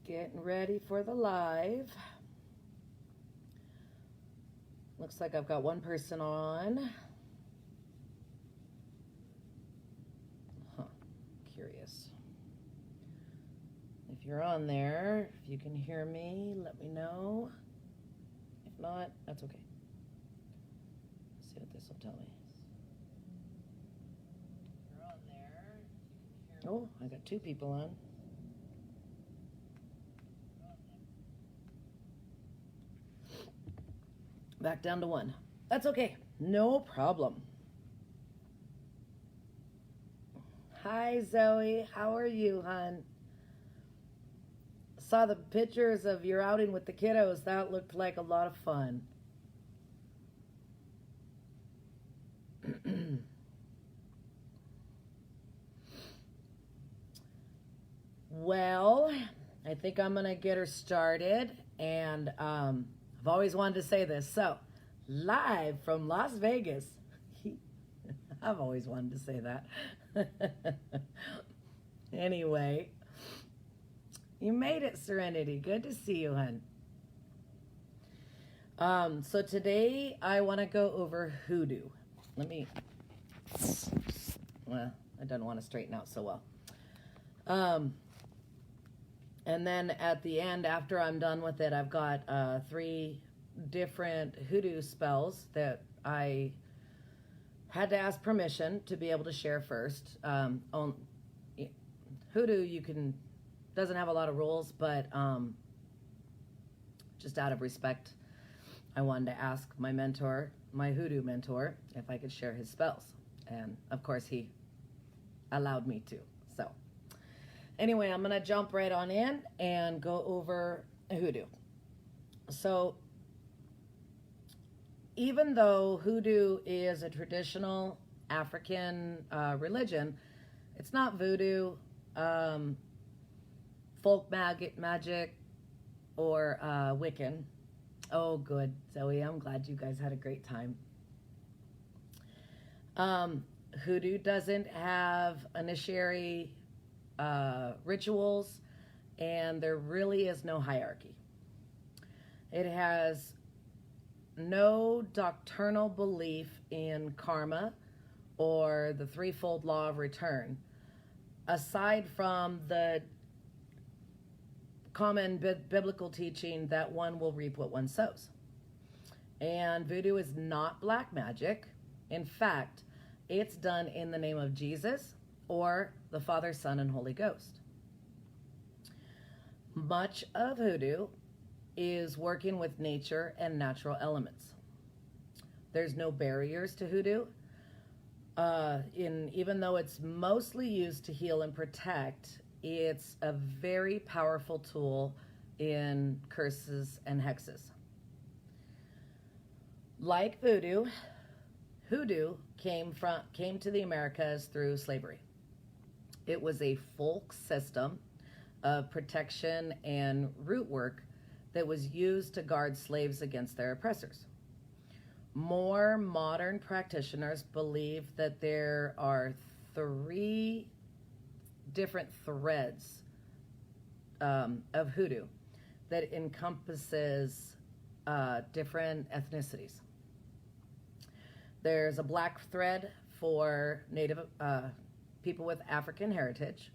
Getting ready for the live. Looks like I've got one person on. Curious. If you're on there, if you can hear me, let me know. If not, that's okay. Let's see what this will tell me. If you're on there, if you can hear me. Oh, I got two people on. Back down to one. That's okay. No problem. Hi, Zoe. How are you, hon? Saw the pictures of your outing with the kiddos. That looked like a lot of fun. Well, I think I'm going to get her started. And I've always wanted to say this. So, live from Las Vegas. I've always wanted to say that. Anyway, you made it, Serenity. Good to see you, hon. So today I want to go over hoodoo. Well, I don't want to straighten out so well. And then at the end, after I'm done with it, I've got 3 different hoodoo spells that I had to ask permission to be able to share first. Hoodoo, doesn't have a lot of rules, but just out of respect, I wanted to ask my mentor, my hoodoo mentor, if I could share his spells. And of course, he allowed me to. So anyway, I'm going to jump right on in and go over hoodoo. So even though hoodoo is a traditional African religion, it's not voodoo, folk magic, or Wiccan. Oh, good, Zoe. I'm glad you guys had a great time. Hoodoo doesn't have initiatory rituals, and there really is no hierarchy. It has no doctrinal belief in karma or the threefold law of return, aside from the common biblical teaching that one will reap what one sows. And voodoo is not black magic. In fact, it's done in the name of Jesus or the Father, Son, and Holy Ghost. Much of hoodoo is working with nature and natural elements. There's no barriers to hoodoo. Even though it's mostly used to heal and protect, it's a very powerful tool in curses and hexes. Like voodoo, hoodoo came to the Americas through slavery. It was a folk system of protection and root work that was used to guard slaves against their oppressors. More modern practitioners believe that there are 3 different threads of hoodoo that encompasses different ethnicities. There's a black thread for Native people with African heritage,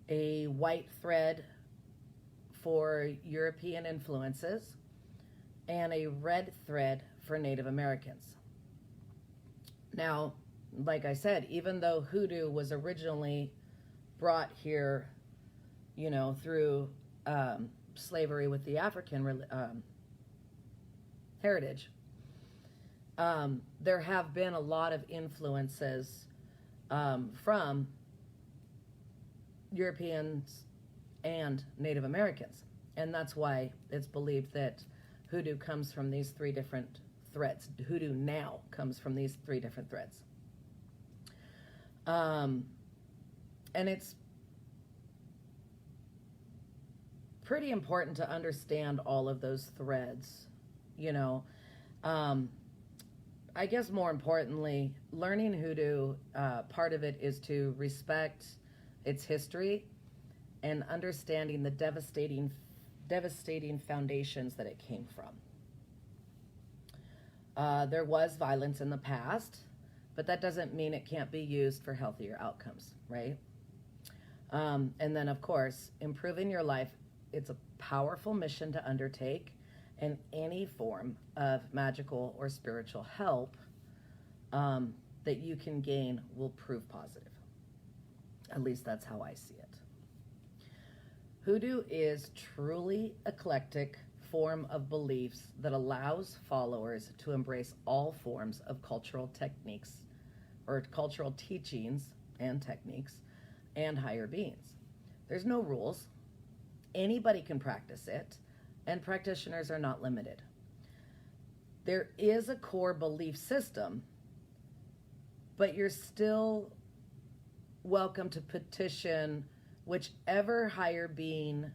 a white thread for European influences, and a red thread for Native Americans. Now, like I said, even though hoodoo was originally brought here, through slavery with the African heritage, there have been a lot of influences from Europeans and Native Americans. And that's why it's believed that hoodoo comes from these 3 different threads. Hoodoo now comes from these 3 different threads. And it's pretty important to understand all of those threads, I guess more importantly, learning hoodoo, part of it is to respect its history and understanding the devastating foundations that it came from. There was violence in the past, but that doesn't mean it can't be used for healthier outcomes, right? And then, of course, improving your life, it's a powerful mission to undertake, and any form of magical or spiritual help that you can gain will prove positive. At least that's how I see it. Hoodoo is truly eclectic form of beliefs that allows followers to embrace all forms of cultural techniques or cultural teachings and techniques and higher beings. There's no rules. Anybody can practice it, and practitioners are not limited. There is a core belief system, but you're still welcome to petition whichever higher being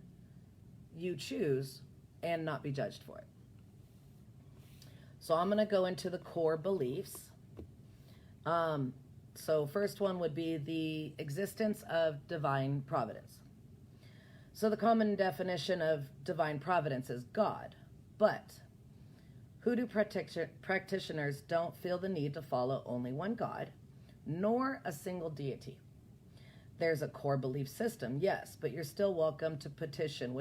you choose and not be judged for it. So I'm going to go into the core beliefs. So first one would be the existence of divine providence. So the common definition of divine providence is God, but Hoodoo practitioners don't feel the need to follow only one God, nor a single deity. There's a core belief system, yes, but you're still welcome to petition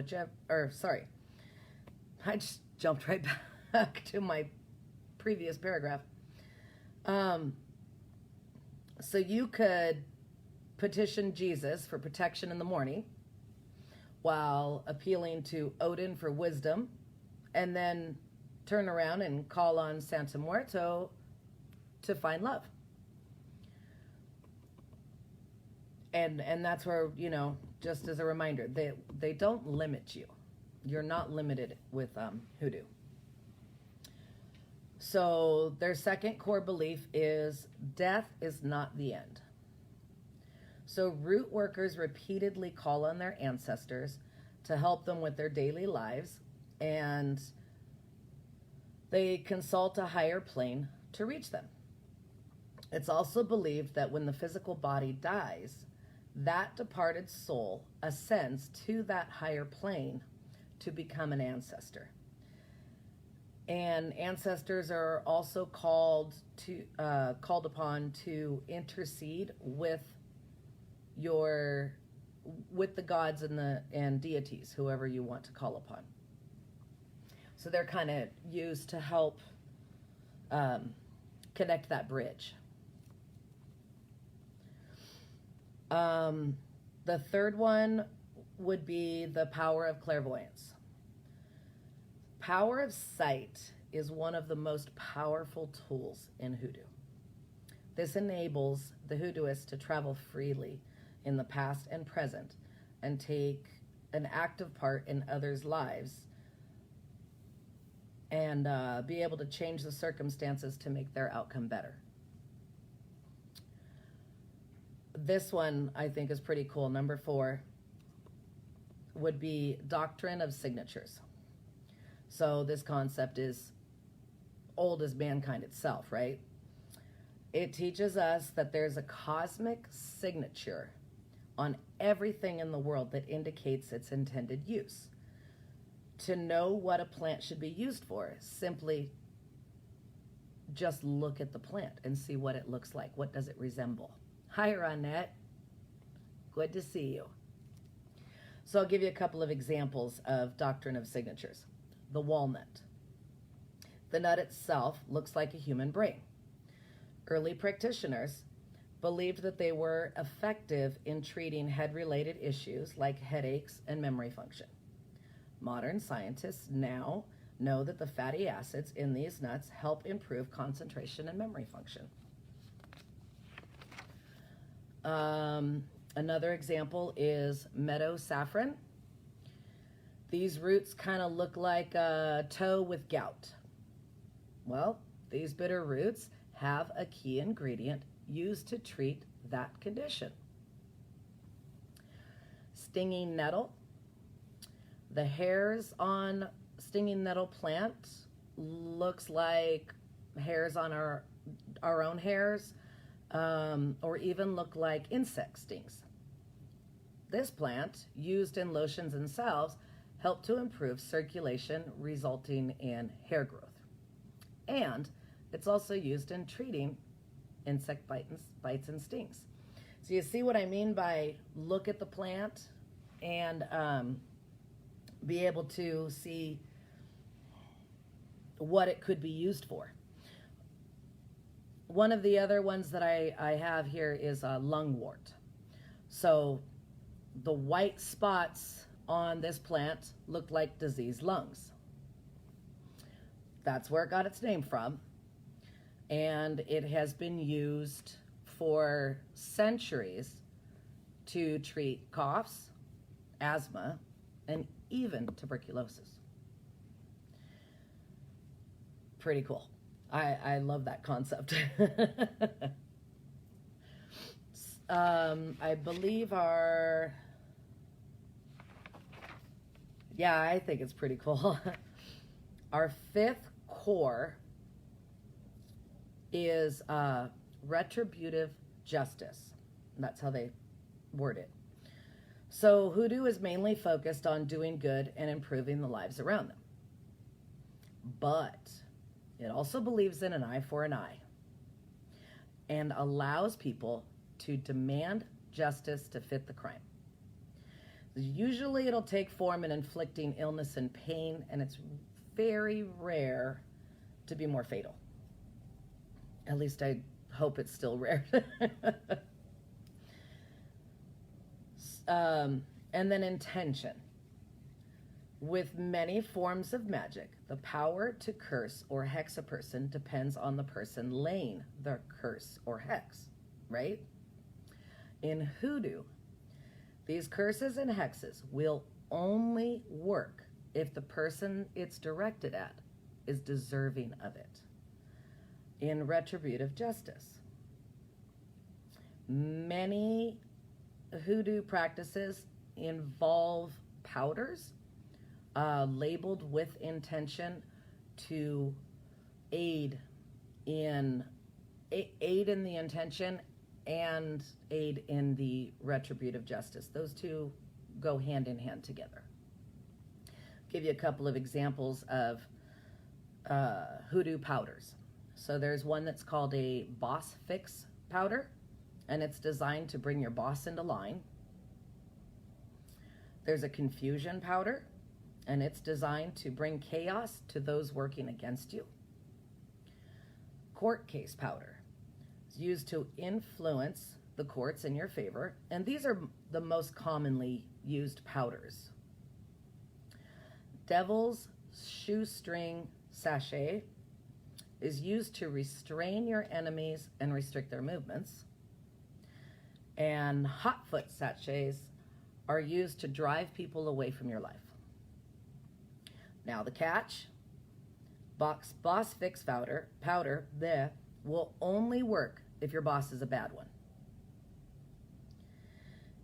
I just jumped right back to my previous paragraph. So you could petition Jesus for protection in the morning while appealing to Odin for wisdom, and then turn around and call on Santa Muerto to find love. And that's where, just as a reminder, they don't limit you. You're not limited with Hoodoo. So their second core belief is death is not the end. So root workers repeatedly call on their ancestors to help them with their daily lives, and they consult a higher plane to reach them. It's also believed that when the physical body dies, that departed soul ascends to that higher plane to become an ancestor. And ancestors are also called upon to intercede with the gods and deities, whoever you want to call upon. So they're kind of used to help connect that bridge. The third one would be the power of clairvoyance. Power of sight is one of the most powerful tools in Hoodoo. This enables the Hoodooist to travel freely in the past and present and take an active part in others' lives and be able to change the circumstances to make their outcome better. This one I think is pretty cool. Number 4 would be doctrine of signatures. So this concept is old as mankind itself, right? It teaches us that there's a cosmic signature on everything in the world that indicates its intended use. To know what a plant should be used for, simply just look at the plant and see what it looks like. What does it resemble? Hi, Ronette. Good to see you. So I'll give you a couple of examples of doctrine of signatures. The walnut. The nut itself looks like a human brain. Early practitioners believed that they were effective in treating head-related issues like headaches and memory function. Modern scientists now know that the fatty acids in these nuts help improve concentration and memory function. Another example is meadow saffron. These roots kind of look like a toe with gout. Well, these bitter roots have a key ingredient used to treat that condition. Stinging nettle. The hairs on stinging nettle plant looks like hairs on our own hairs, or even look like insect stings. this plant, used in lotions and salves, help to improve circulation, resulting in hair growth. And it's also used in treating insect bites and stings. So you see what I mean by look at the plant and be able to see what it could be used for. One of the other ones that I have here is lungwort. So the white spots on this plant look like diseased lungs. That's where it got its name from. And it has been used for centuries to treat coughs, asthma, and even tuberculosis. Pretty cool. I love that concept. I believe I think it's pretty cool. Our fifth core is retributive justice. That's how they word it. So Hoodoo is mainly focused on doing good and improving the lives around them. But it also believes in an eye for an eye and allows people to demand justice to fit the crime. Usually it'll take form in inflicting illness and pain, and it's very rare to be more fatal. At least I hope it's still rare. And then intention. With many forms of magic, the power to curse or hex a person depends on the person laying the curse or hex, right? In Hoodoo, these curses and hexes will only work if the person it's directed at is deserving of it. In retributive justice, many Hoodoo practices involve powders labeled with intention to aid in the intention and aid in the retributive justice. Those two go hand in hand together. Give you a couple of examples of Hoodoo powders. So there's one that's called a boss fix powder, and it's designed to bring your boss into line. There's a confusion powder, and it's designed to bring chaos to those working against you. Court case powder is used to influence the courts in your favor, and these are the most commonly used powders. Devil's shoestring sachet is used to restrain your enemies and restrict their movements. And hotfoot sachets are used to drive people away from your life. Now the catch, boss fix powder will only work if your boss is a bad one.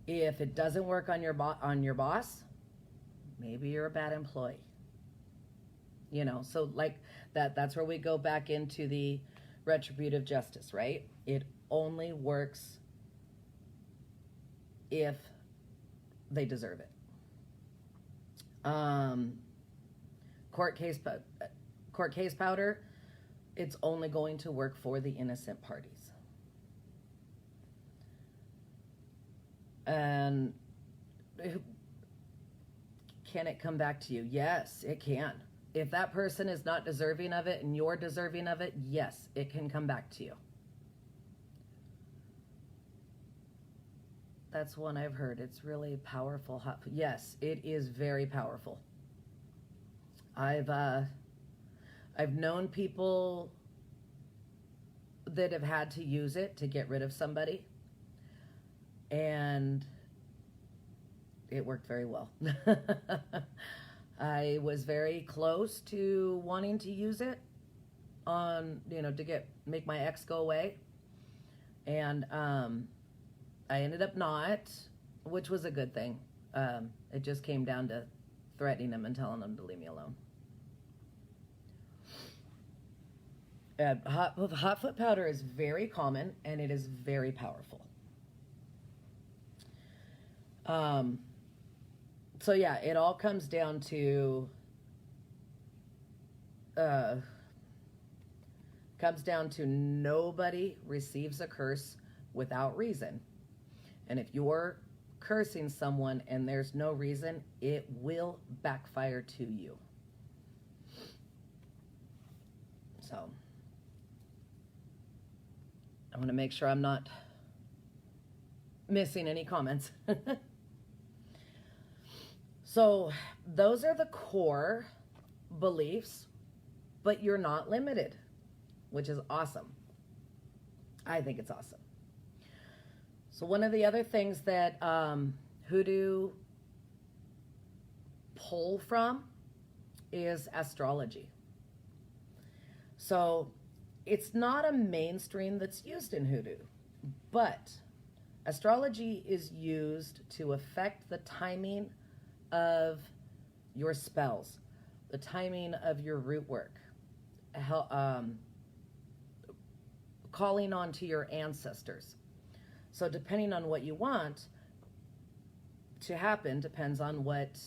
If it doesn't work on your boss, maybe you're a bad employee. You know, so like that's where we go back into the retributive justice, right? It only works if they deserve it. Court case powder, it's only going to work for the innocent parties. And can it come back to you? Yes, it can. If that person is not deserving of it and you're deserving of it, yes, it can come back to you. That's one I've heard. It's really powerful. Yes, it is very powerful. I've known people that have had to use it to get rid of somebody, and it worked very well. I was very close to wanting to use it to make my ex go away, and I ended up not, which was a good thing. It just came down to threatening him and telling him to leave me alone. Hotfoot powder is very common, and it is very powerful. Um, so yeah, it all comes down to nobody receives a curse without reason. And if you're cursing someone and there's no reason, it will backfire to you. So I want to make sure I'm not missing any comments. So those are the core beliefs, but you're not limited, which is awesome. I think it's awesome. So one of the other things that Hoodoo pull from is astrology. So it's not a mainstream that's used in Hoodoo, but astrology is used to affect the timing of your spells, the timing of your root work, calling on to your ancestors. So depending on what you want to happen depends on what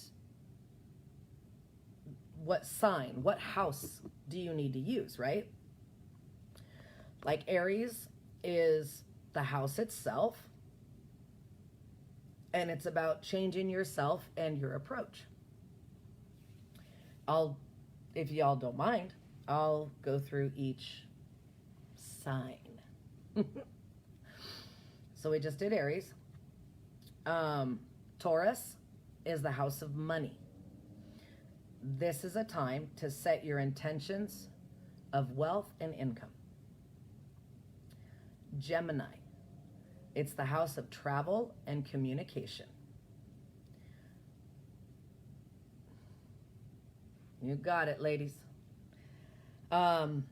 sign, what house do you need to use, right? Like Aries is the house itself, and it's about changing yourself and your approach. If y'all don't mind, I'll go through each sign. So we just did Aries. Taurus is the house of money. This is a time to set your intentions of wealth and income. Gemini, it's the house of travel and communication. You got it, ladies. So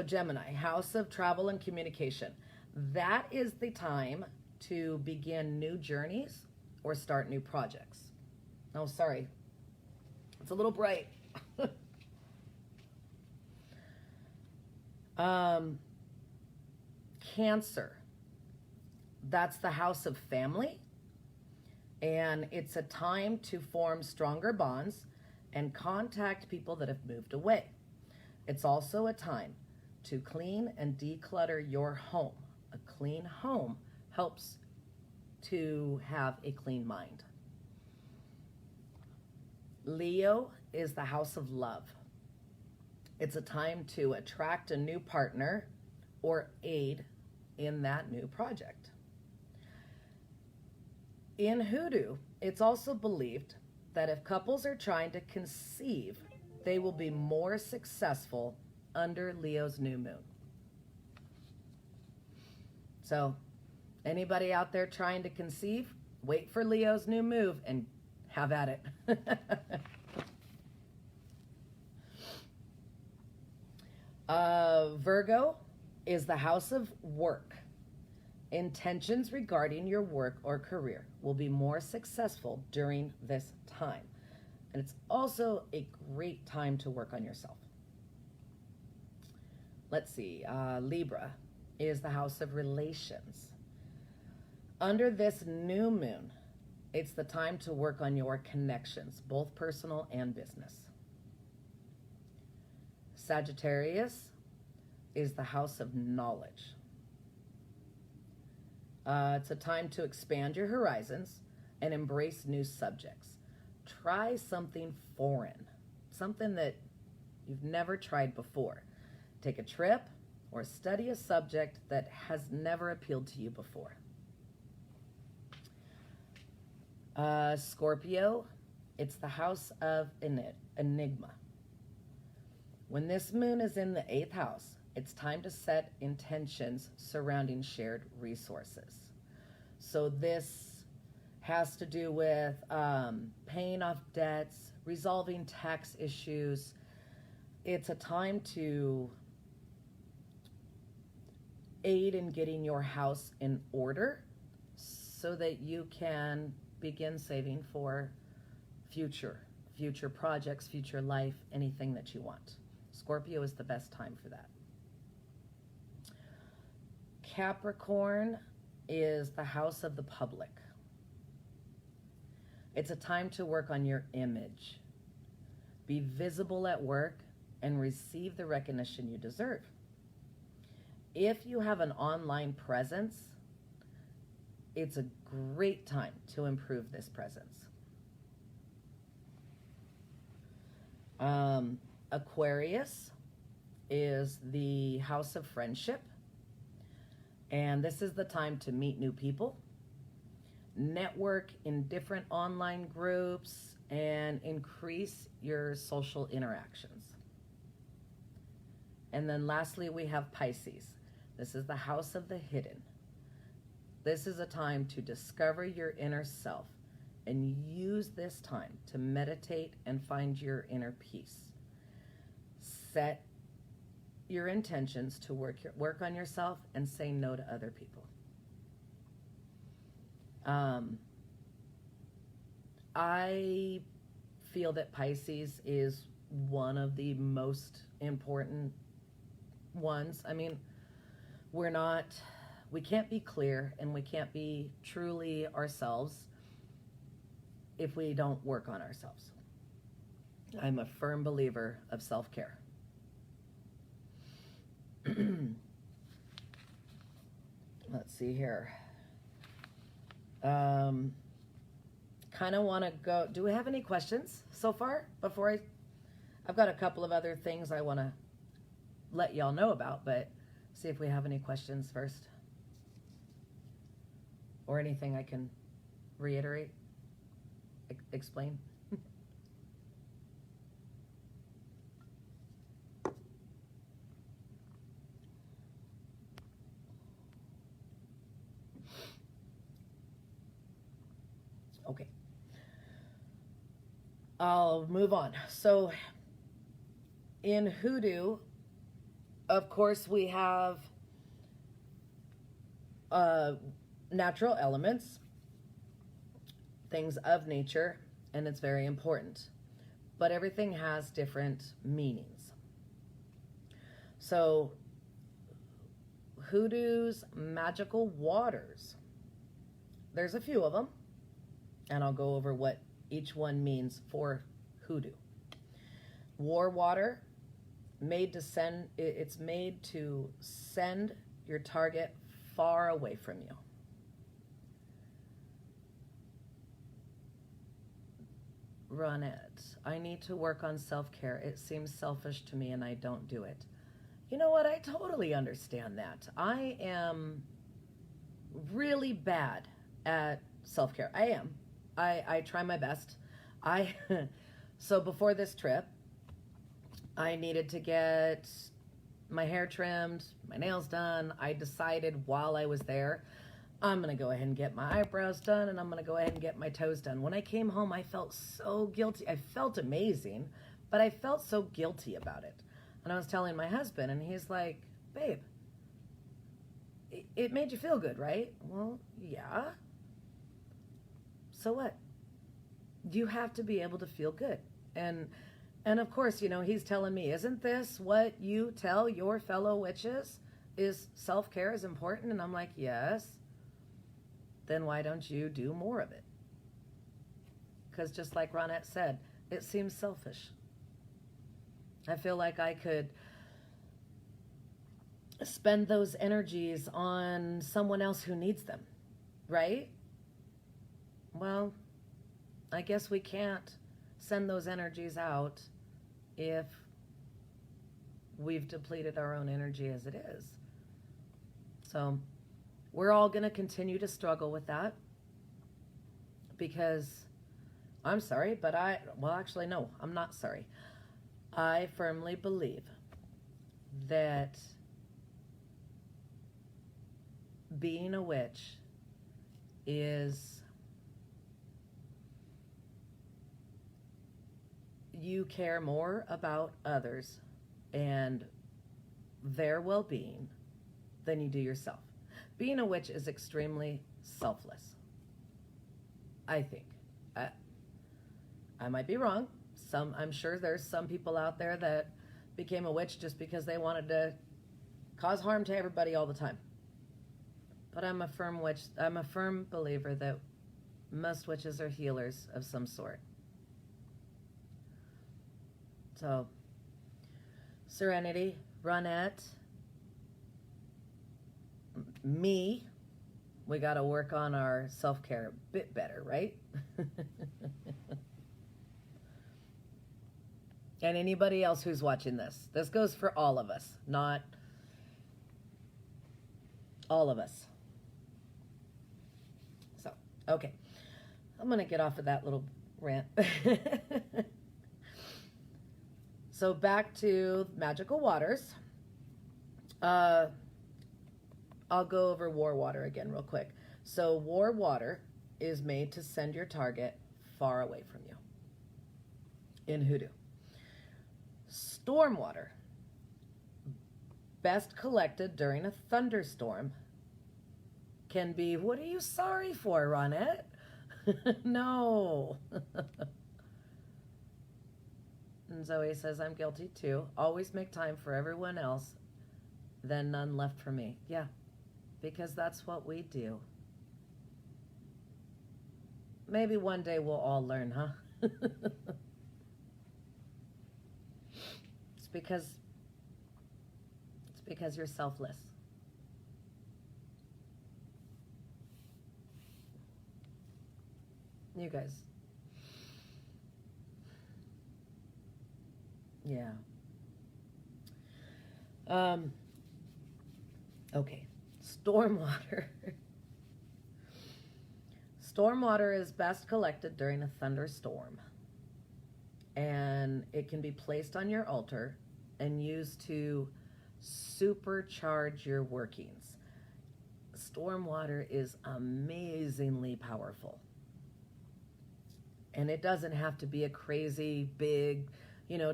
Gemini, house of travel and communication. That is the time to begin new journeys or start new projects. Oh, sorry. It's a little bright. Cancer. That's the house of family. And it's a time to form stronger bonds and contact people that have moved away. It's also a time to clean and declutter your home. A clean home helps to have a clean mind. Leo is the house of love. It's a time to attract a new partner or aid in that new project. In Hoodoo, it's also believed that if couples are trying to conceive, they will be more successful under Leo's new moon. So, anybody out there trying to conceive, wait for Leo's new move and have at it. Virgo is the house of work. Intentions regarding your work or career will be more successful during this time. And it's also a great time to work on yourself. Let's see, Libra is the house of relations. Under this new moon, it's the time to work on your connections, both personal and business. Sagittarius is the house of knowledge. It's a time to expand your horizons and embrace new subjects. Try something foreign, something that you've never tried before. Take a trip or study a subject that has never appealed to you before. Scorpio, it's the house of enigma. When this moon is in the 8th house, it's time to set intentions surrounding shared resources. So this has to do with paying off debts, resolving tax issues. It's a time to aid in getting your house in order so that you can begin saving for future projects, future life, anything that you want. Scorpio is the best time for that. Capricorn is the house of the public. It's a time to work on your image. Be visible at work and receive the recognition you deserve. If you have an online presence, it's a great time to improve this presence. Aquarius is the house of friendship, and this is the time to meet new people, network in different online groups, and increase your social interactions. And then lastly, we have Pisces. This is the house of the hidden. This is a time to discover your inner self and use this time to meditate and find your inner peace. Set your intentions to work on yourself and say no to other people. I feel that Pisces is one of the most important ones. I mean, we can't be clear and we can't be truly ourselves if we don't work on ourselves. I'm a firm believer of self-care. Let's see here. Kind of want to go. Do we have any questions so far? I've got a couple of other things I want to let y'all know about, but see if we have any questions first. Or anything I can reiterate, explain. Okay. I'll move on. So in Hoodoo, of course, we have natural elements, things of nature, and it's very important. But everything has different meanings. So Hoodoo's magical waters, there's a few of them, and I'll go over what each one means for Hoodoo. War water, it's made to send your target far away from you. Ronette, I need to work on self-care. It seems selfish to me and I don't do it. You know what? I totally understand that. I am really bad at self-care. I am. I try my best. So before this trip, I needed to get my hair trimmed, my nails done. I decided while I was there, I'm going to go ahead and get my eyebrows done, and I'm going to go ahead and get my toes done. When I came home, I felt so guilty. I felt amazing, but I felt so guilty about it. And I was telling my husband, and he's like, babe, it made you feel good, right? Well, yeah. So what? You have to be able to feel good. And of course, he's telling me, isn't this what you tell your fellow witches? Is self-care is important? And I'm like, yes. Then why don't you do more of it? Because just like Ronette said, it seems selfish. I feel like I could spend those energies on someone else who needs them, right? Well, I guess we can't send those energies out if we've depleted our own energy as it is. So we're all going to continue to struggle with that because I'm sorry, but actually, no, I'm not sorry. I firmly believe that being a witch is you care more about others and their well-being than you do yourself. Being a witch is extremely selfless, I think. I might be wrong. I'm sure there's some people out there that became a witch just because they wanted to cause harm to everybody all the time. But I'm a firm believer that Most witches are healers of some sort. So, Serenity, Ronette, me, we got to work on our self-care a bit better, right? And anybody else who's watching this. This goes for all of us, not all of us. So, okay. I'm going to get off of that little rant. So back to magical waters. I'll go over war water again real quick. So war water is made to send your target far away from you in Hoodoo. Storm water, best collected during a thunderstorm, can be, what are you sorry for, Ronette? No. And Zoe says, I'm guilty too. Always make time for everyone else, then none left for me. Yeah, because that's what we do. Maybe one day we'll all learn, huh? It's because you're selfless. You guys. Yeah. Okay. Stormwater. Stormwater is best collected during a thunderstorm. And it can be placed on your altar and used to supercharge your workings. Stormwater is amazingly powerful. And it doesn't have to be a crazy big,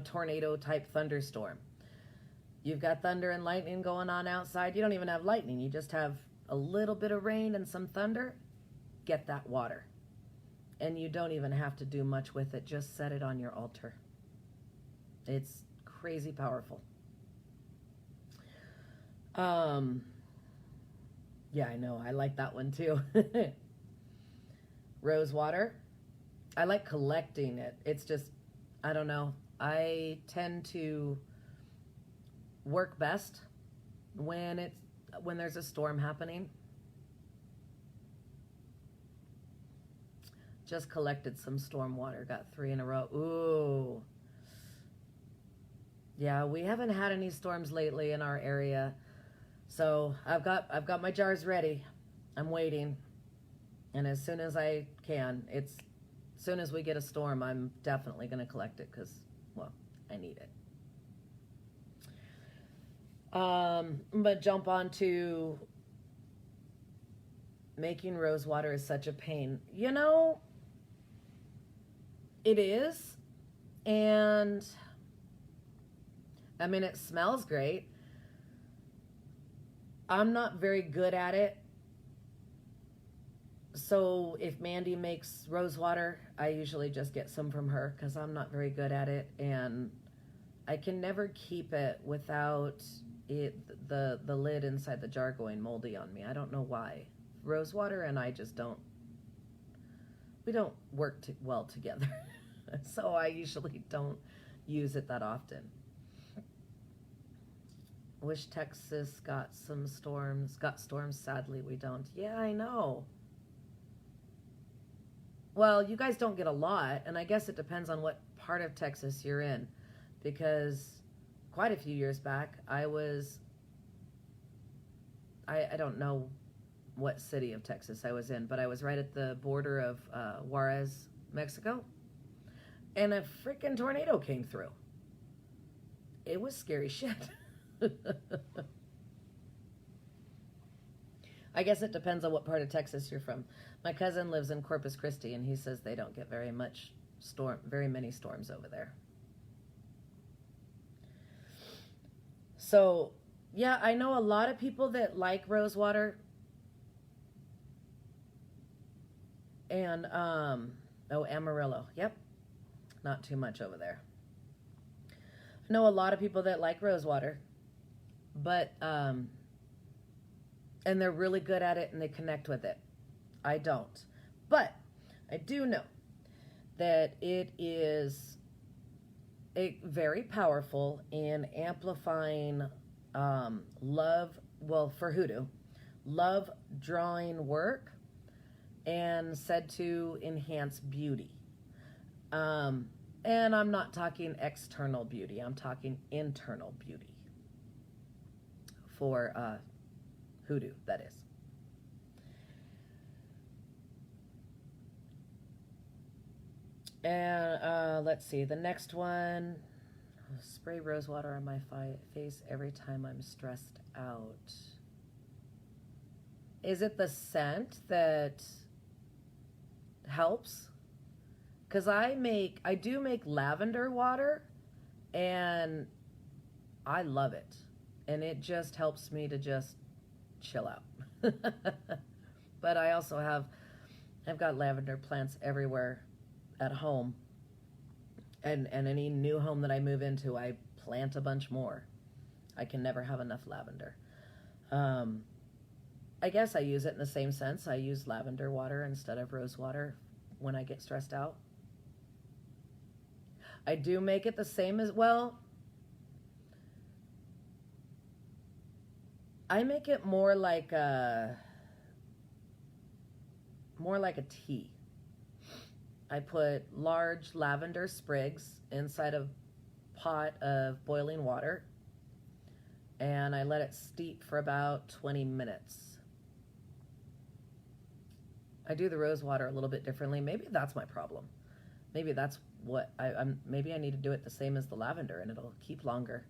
tornado type thunderstorm. You've got thunder and lightning going on outside. You don't even have lightning. You just have a little bit of rain and some thunder. Get that water. And you don't even have to do much with it. Just set it on your altar. It's crazy powerful. Yeah, I know. I like that one too. Rose water. I like collecting it. It's just, I don't know. I tend to work best when there's a storm happening. Just collected some storm water. Got 3 in a row. Ooh. Yeah, we haven't had any storms lately in our area. So I've got my jars ready. I'm waiting. And as soon as I can, as soon as we get a storm, I'm definitely going to collect it because, well, I need it. But jump on to making rose water is such a pain. It is. And, I mean, it smells great. I'm not very good at it. So if Mandy makes rose water, I usually just get some from her because I'm not very good at it, and I can never keep it without the lid inside the jar going moldy on me. I don't know why. Rose water and I just we don't work well together. So I usually don't use it that often. Wish Texas got storms. Sadly, we don't. Yeah, I know. Well, you guys don't get a lot, and I guess it depends on what part of Texas you're in, because quite a few years back, I don't know what city of Texas I was in, but I was right at the border of Juarez, Mexico, and a freaking tornado came through. It was scary shit. I guess it depends on what part of Texas you're from. My cousin lives in Corpus Christi, and he says they don't get very many storms over there. So, yeah, I know a lot of people that like rose water. And, Amarillo. Yep. Not too much over there. I know a lot of people that like rose water. But, and they're really good at it and they connect with it. I don't. But I do know that it is very powerful in amplifying love, well, for hoodoo, love drawing work, and said to enhance beauty. And I'm not talking external beauty, I'm talking internal beauty for hoodoo, that is. And let's see, the next one, spray rose water on my face every time I'm stressed out. Is it the scent that helps? Because I do make lavender water, and I love it. And it just helps me to just chill out. But I also I've got lavender plants everywhere at home. And any new home that I move into, I plant a bunch more. I can never have enough lavender. I guess I use it in the same sense. I use lavender water instead of rose water when I get stressed out. I do make it the same as, well, I make it more like a tea. I put large lavender sprigs inside a pot of boiling water, and I let it steep for about 20 minutes. I do the rose water a little bit differently. Maybe that's my problem. Maybe that's what maybe I need to do it the same as the lavender, and it'll keep longer.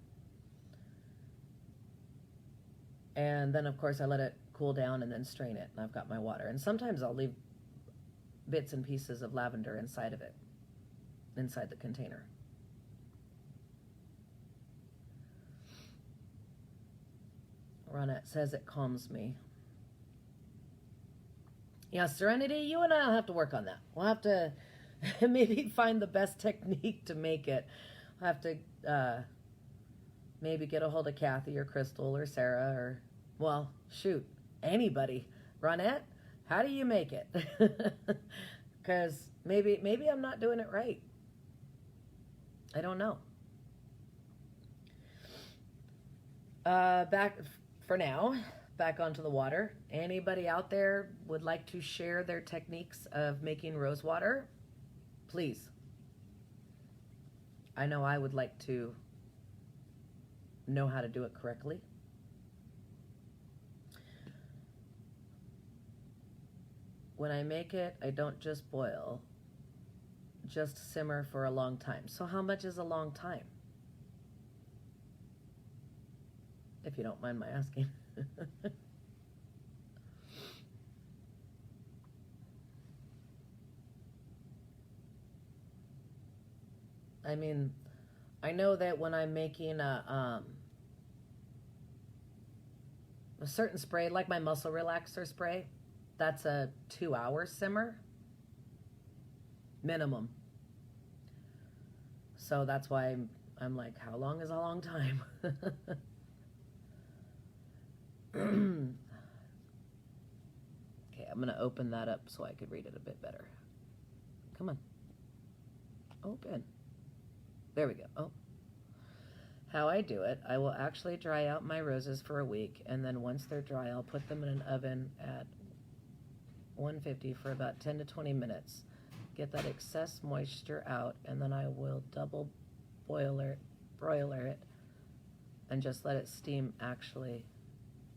And then, of course, I let it cool down and then strain it, and I've got my water. And sometimes I'll leave bits and pieces of lavender inside of it, inside the container. Ronette says it calms me. Yeah, Serenity, you and I will have to work on that. We'll have to maybe find the best technique to make it. We'll have to maybe get a hold of Kathy or Crystal or Sarah or, well, shoot, anybody. Ronette, how do you make it? Because maybe I'm not doing it right. I don't know. Back for now. Back onto the water. Anybody out there would like to share their techniques of making rose water? Please. I know I would like to know how to do it correctly. When I make it, I don't just boil, just simmer for a long time. So how much is a long time? If you don't mind my asking. I mean, I know that when I'm making a certain spray, like my muscle relaxer spray, that's a 2-hour simmer minimum. So that's why I'm like, how long is a long time? Okay, I'm going to open that up so I could read it a bit better. Come on. Open. There we go. Oh. How I do it, I will actually dry out my roses for a week, and then once they're dry, I'll put them in an oven at 150 for about 10 to 20 minutes. Get that excess moisture out, and then I will double broiler it, and just let it steam actually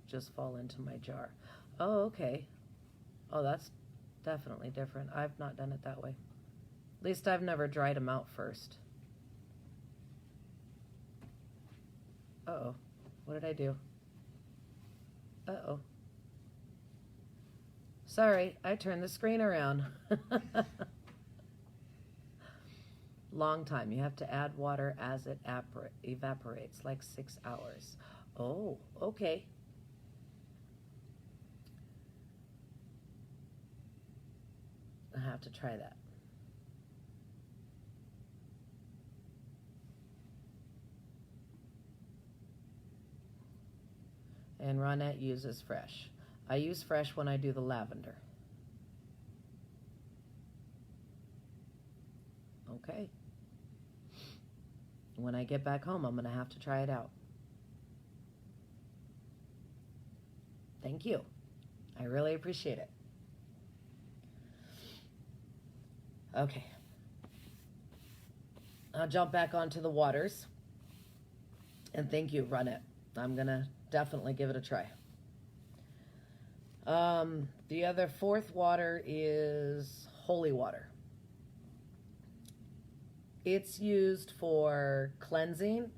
just fall into my jar. Oh, okay. Oh, that's definitely different. I've not done it that way. At least I've never dried them out first. Uh-oh. What did I do? Uh-oh. Sorry, I turned the screen around. Long time. You have to add water as it evaporates, like 6 hours. Oh, okay. I have to try that. And Ronette uses fresh. I use fresh when I do the lavender. Okay. When I get back home, I'm going to have to try it out. Thank you. I really appreciate it. Okay. I'll jump back onto the waters. And thank you, Run It. I'm going to definitely give it a try. The other fourth water is holy water. It's used for cleansing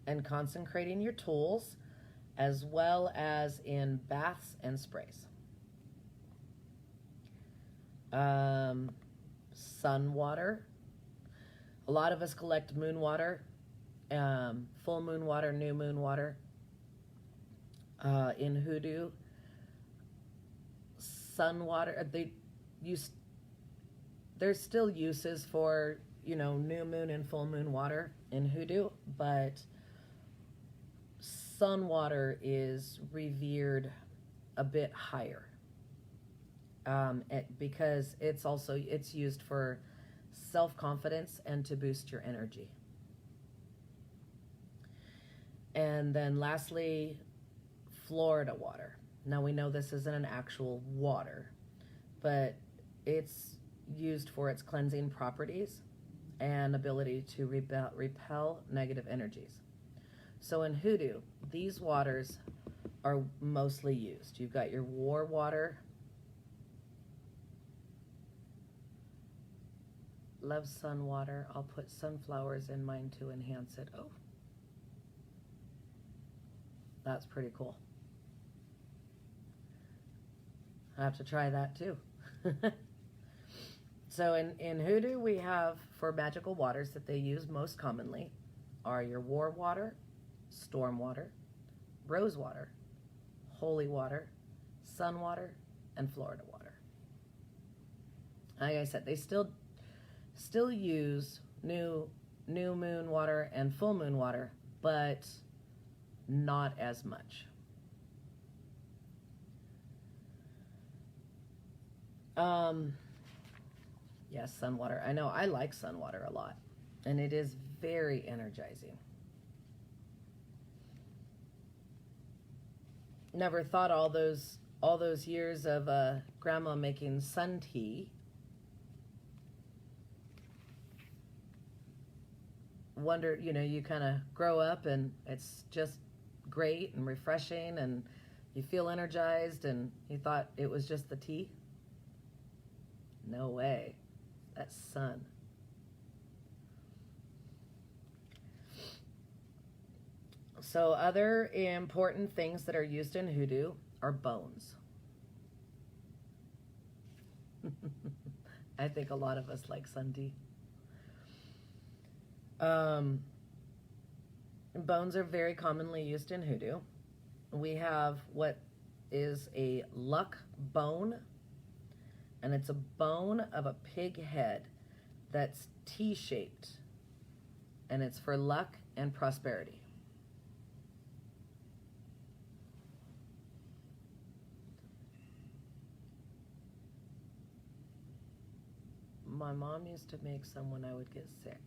and consecrating your tools, as well as in baths and sprays. Sun water. A lot of us collect moon water, full moon water, new moon water. In Hoodoo, sun water, there's still uses for, new moon and full moon water in Hoodoo, but sun water is revered a bit higher, because it's used for self-confidence and to boost your energy. And then lastly, Florida water. Now we know this isn't an actual water, but it's used for its cleansing properties and ability to repel negative energies. So in Hoodoo, these waters are mostly used. You've got your war water. Love sun water. I'll put sunflowers in mine to enhance it. Oh, that's pretty cool. I have to try that too. So in Hoodoo, we have, for magical waters that they use most commonly, are your war water, storm water, rose water, holy water, sun water, and Florida water. Like I said, they still use new moon water and full moon water, but not as much. Yes, sun water. I know, I like sun water a lot, and it is very energizing. Never thought all those years of grandma making sun tea. Wonder, you kind of grow up and it's just great and refreshing and you feel energized, and you thought it was just the tea. No way. That's sun. So other important things that are used in Hoodoo are bones. I think a lot of us like sun tea. Bones are very commonly used in Hoodoo. We have what is a luck bone, and it's a bone of a pig head that's T-shaped, and it's for luck and prosperity. My mom used to make some when I would get sick.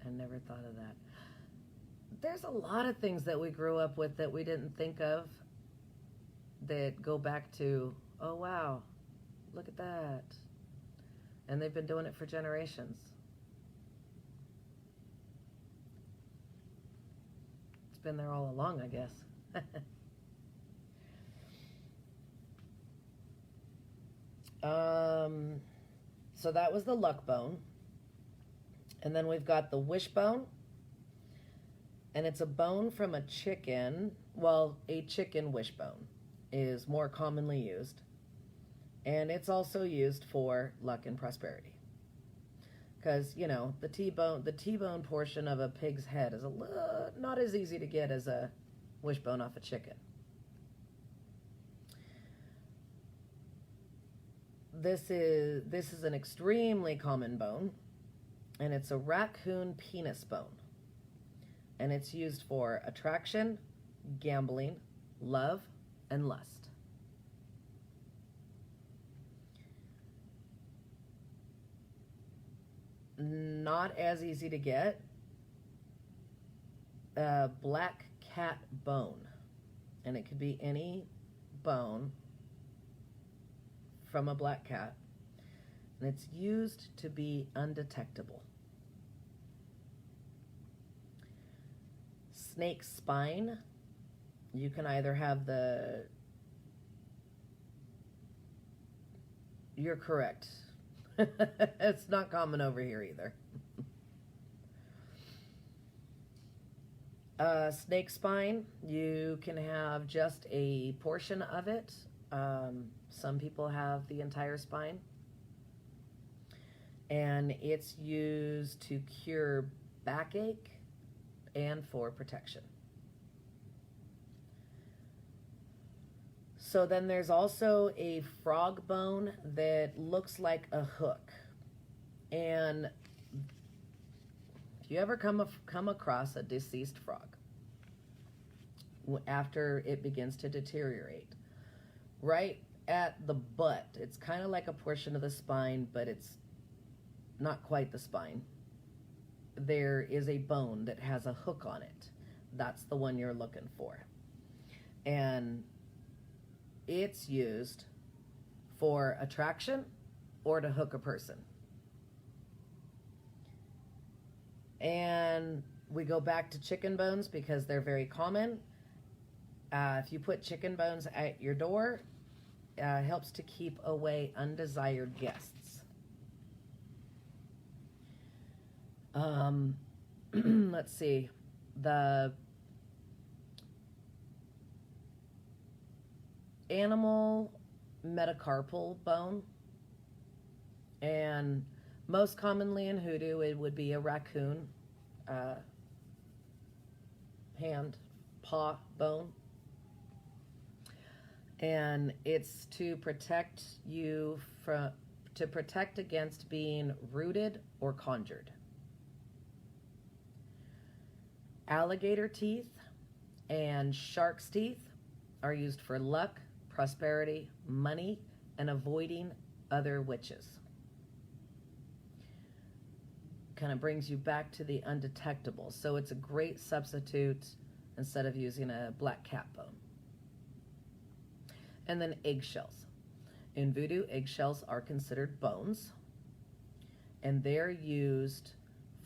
I never thought of that. There's a lot of things that we grew up with that we didn't think of that go back to, oh wow, look at that. And they've been doing it for generations. It's been there all along, I guess. So that was the luck bone. And then we've got the wishbone. And it's a bone from a chicken. Well, a chicken wishbone is more commonly used. And it's also used for luck and prosperity. Because, the T-bone portion of a pig's head is not as easy to get as a wishbone off a chicken. This is an extremely common bone, and it's a raccoon penis bone. And it's used for attraction, gambling, love, and lust. not as easy to get, black cat bone. And it could be any bone from a black cat. And it's used to be undetectable. Snake spine. You can either have the... You're correct. It's not common over here either. Snake spine, you can have just a portion of it. Some people have the entire spine. And it's used to cure backache and for protection. So then there's also a frog bone that looks like a hook. And if you ever come across a deceased frog after it begins to deteriorate, right at the butt, it's kind of like a portion of the spine, but it's not quite the spine. There is a bone that has a hook on it. That's the one you're looking for. And it's used for attraction or to hook a person. And we go back to chicken bones because they're very common. If you put chicken bones at your door, it helps to keep away undesired guests. Let's see. The animal metacarpal bone, and most commonly in hoodoo it would be a raccoon hand paw bone, and it's to protect you to protect against being rooted or conjured. Alligator teeth and shark's teeth are used for luck, prosperity, money, and avoiding other witches. Kind of brings you back to the undetectable. So it's a great substitute instead of using a black cat bone. And then eggshells. In voodoo, eggshells are considered bones, and they're used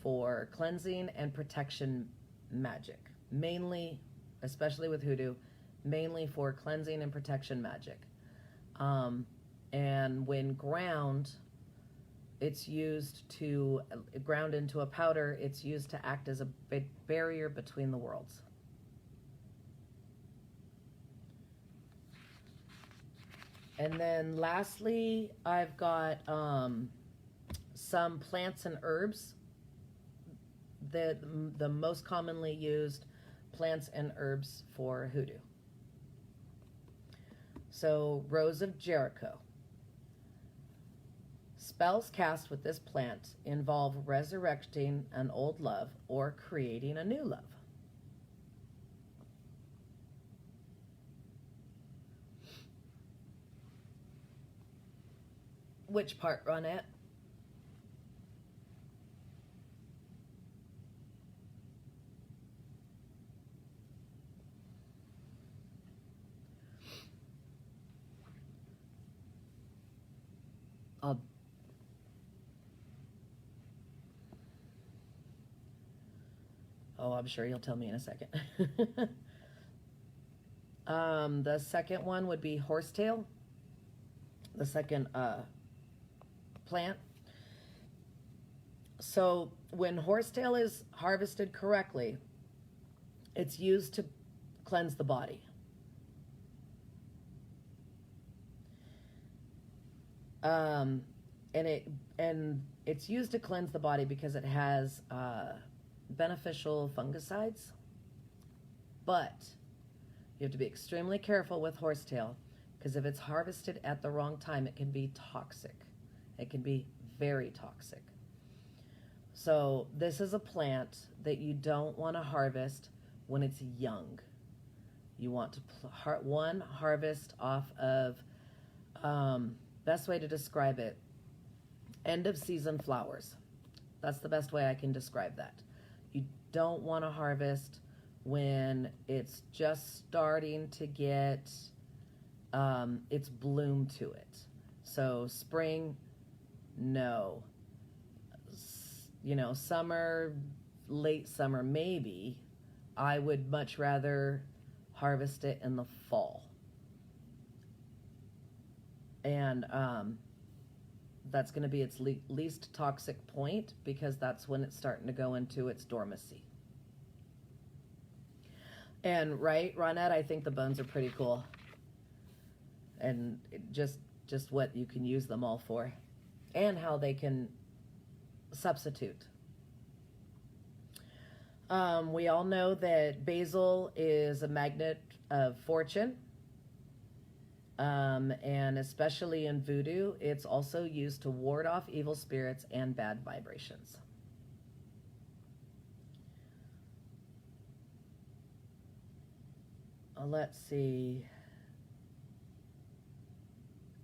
for cleansing and protection magic. Mainly, especially with hoodoo, mainly for cleansing and protection magic. And when ground, it's used to ground into a powder. It's used to act as a barrier between the worlds. And then lastly, I've got some plants and herbs. The most commonly used plants and herbs for hoodoo. So, Rose of Jericho. Spells cast with this plant involve resurrecting an old love or creating a new love. Which part, Ronette? I'm sure you'll tell me in a second. The second one would be horsetail. The second plant. So when horsetail is harvested correctly, it's used to cleanse the body. And it's used to cleanse the body because it has beneficial fungicides. But you have to be extremely careful with horsetail, because if it's harvested at the wrong time, it can be toxic. It can be very toxic. So this is a plant that you don't want to harvest when it's young. You want to harvest off of, best way to describe it, end of season flowers. That's the best way I can describe that. You don't want to harvest when it's just starting to get its bloom to it. So spring, no. Summer, late summer, maybe. I would much rather harvest it in the fall. And that's going to be its least toxic point, because that's when it's starting to go into its dormancy. And right, Ronette, I think the bones are pretty cool. And just what you can use them all for, and how they can substitute. We all know that basil is a magnet of fortune. And especially in voodoo, it's also used to ward off evil spirits and bad vibrations. Let's see.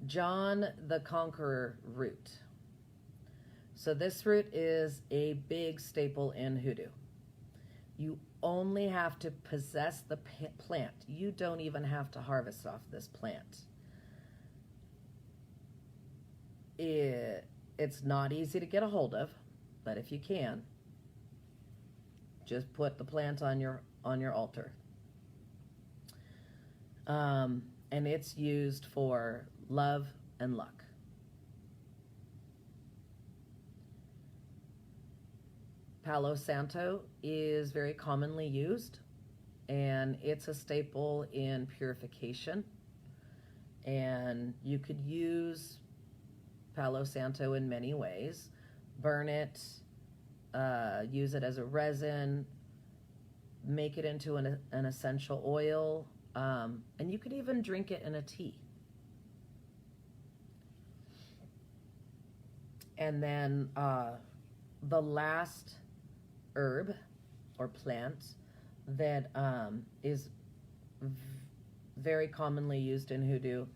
John the Conqueror root. So this root is a big staple in hoodoo. You only have to possess the plant. You don't even have to harvest off this plant. It's not easy to get a hold of, but if you can, just put the plant on your altar. And it's used for love and luck. Palo Santo is very commonly used, and it's a staple in purification. And you could use Palo Santo in many ways. Burn it, use it as a resin, make it into an essential oil, and you could even drink it in a tea. And then the last herb or plant that is very commonly used in hoodoo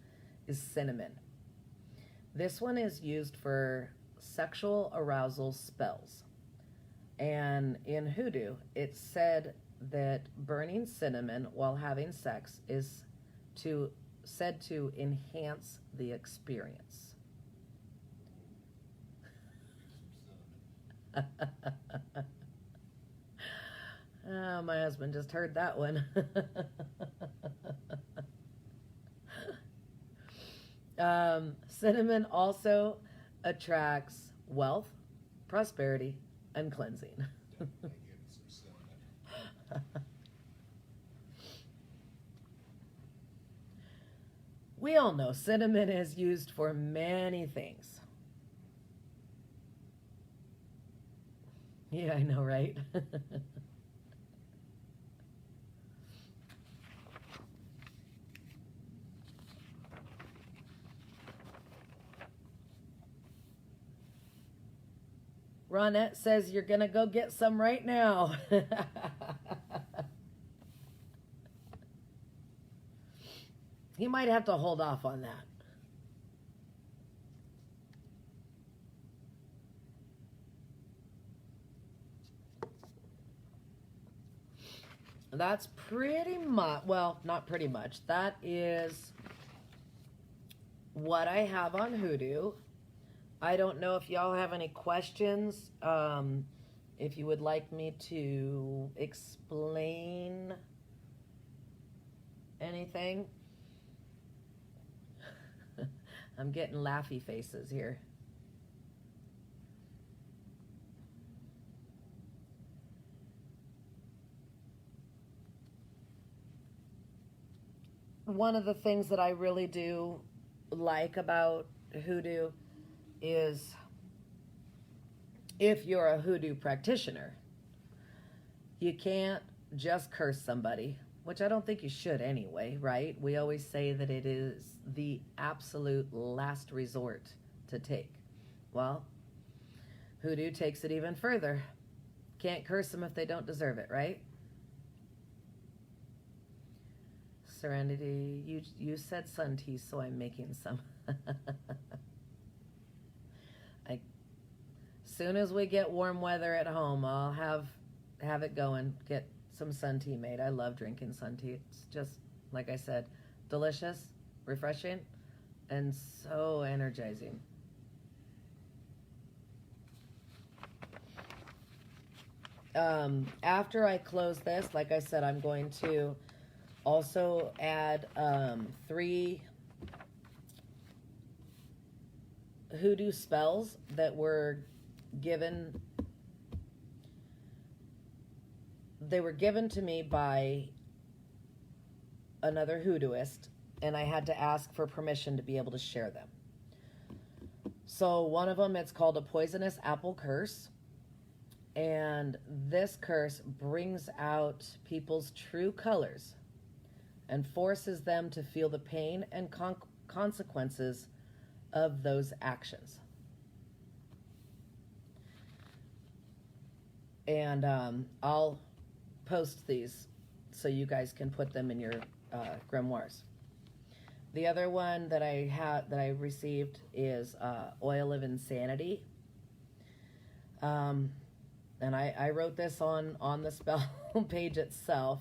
is cinnamon. This one is used for sexual arousal spells. And in hoodoo, it's said that burning cinnamon while having sex is said to enhance the experience. Oh, my husband just heard that one. Cinnamon also attracts wealth, prosperity, and cleansing. We all know cinnamon is used for many things. Yeah, I know, right? Ronette says you're going to go get some right now. He might have to hold off on that. That's pretty much, well, not pretty much. That is what I have on Hoodoo. I don't know if y'all have any questions. If you would like me to explain anything. I'm getting laughy faces here. One of the things that I really do like about Hoodoo is if you're a Hoodoo practitioner, you can't just curse somebody, which I don't think you should anyway, right? We always say that it is the absolute last resort to take. Well, Hoodoo takes it even further. Can't curse them if they don't deserve it, right? Serenity, you said sun tea, so I'm making some. soon as we get warm weather at home, I'll have it going. Get some sun tea made. I love drinking sun tea. It's just, like I said, delicious, refreshing, and so energizing. After I close this, like I said, I'm going to also add 3 hoodoo spells that were given. They were given to me by another hoodooist, and I had to ask for permission to be able to share them. So one of them, it's called a poisonous apple curse. And this curse brings out people's true colors and forces them to feel the pain and consequences of those actions. And I'll post these so you guys can put them in your grimoires. The other one that I received is Oil of Insanity. And I wrote this on the spell page itself.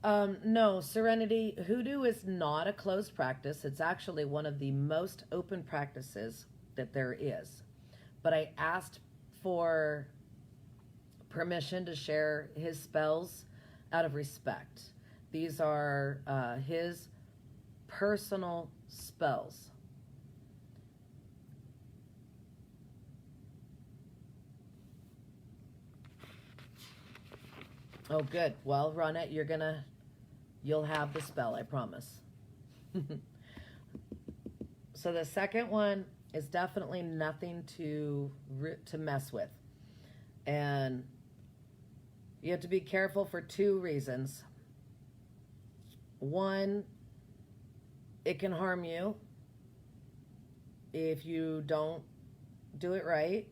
No, Serenity, Hoodoo is not a closed practice. It's actually one of the most open practices that there is. But I asked for permission to share his spells out of respect. These are his personal spells. Oh, good. Well, run it. You'll have the spell, I promise. So the second one is definitely nothing to mess with. And you have to be careful for 2 reasons. One, it can harm you if you don't do it right,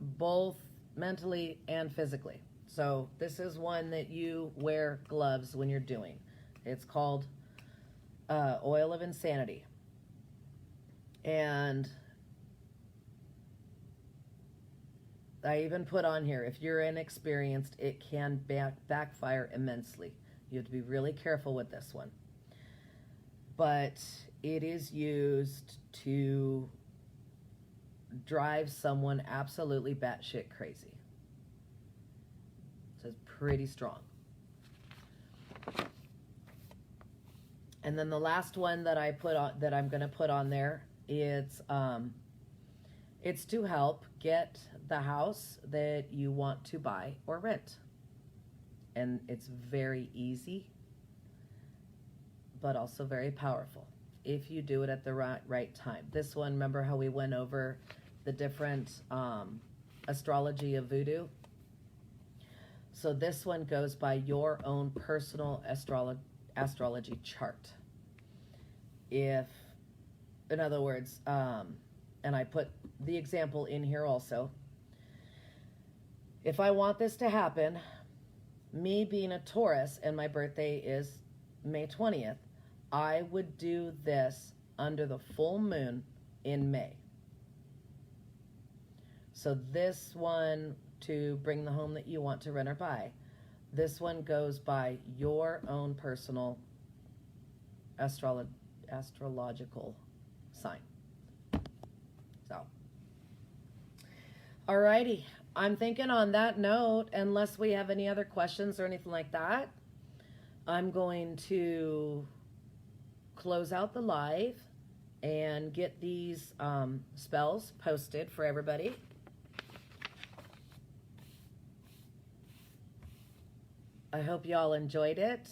both mentally and physically. So this is one that you wear gloves when you're doing. It's called Oil of Insanity. And I even put on here, if you're inexperienced, it can backfire immensely. You have to be really careful with this one. But it is used to drive someone absolutely batshit crazy. So it's pretty strong. And then the last one that I'm going to put on there, it's to help get the house that you want to buy or rent. And it's very easy, but also very powerful if you do it at the right time. This one, remember how we went over the different astrology of voodoo? So this one goes by your own personal astrology chart. If, in other words, and I put the example in here also, if I want this to happen, me being a Taurus and my birthday is May 20th, I would do this under the full moon in May. So this one, to bring the home that you want to rent or buy, this one goes by your own personal astrological sign. So, alrighty. I'm thinking on that note, unless we have any other questions or anything like that, I'm going to close out the live and get these spells posted for everybody. I hope y'all enjoyed it.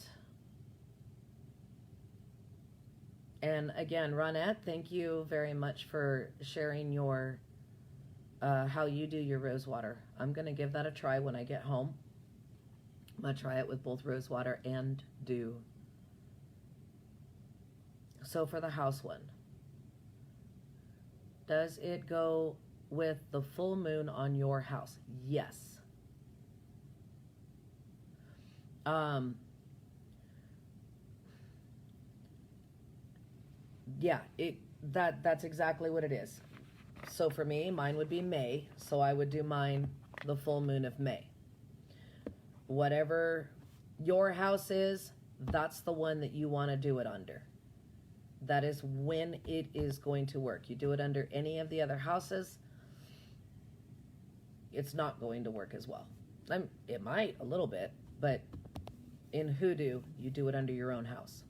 And again, Ronette, thank you very much for sharing your how you do your rose water. I'm going to give that a try when I get home. I'm going to try it with both rose water and dew. So for the house one, does it go with the full moon on your house? Yes. Yeah, that's exactly what it is. So for me, mine would be May. So I would do mine the full moon of May. Whatever your house is, that's the one that you want to do it under. That is when it is going to work. You do it under any of the other houses, it's not going to work as well. It might a little bit, but in Hoodoo, you do it under your own house.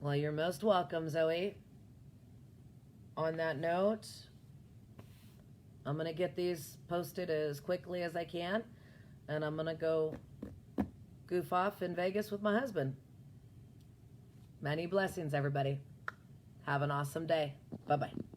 Well, you're most welcome, Zoe. On that note, I'm going to get these posted as quickly as I can, and I'm going to go goof off in Vegas with my husband. Many blessings, everybody. Have an awesome day. Bye-bye.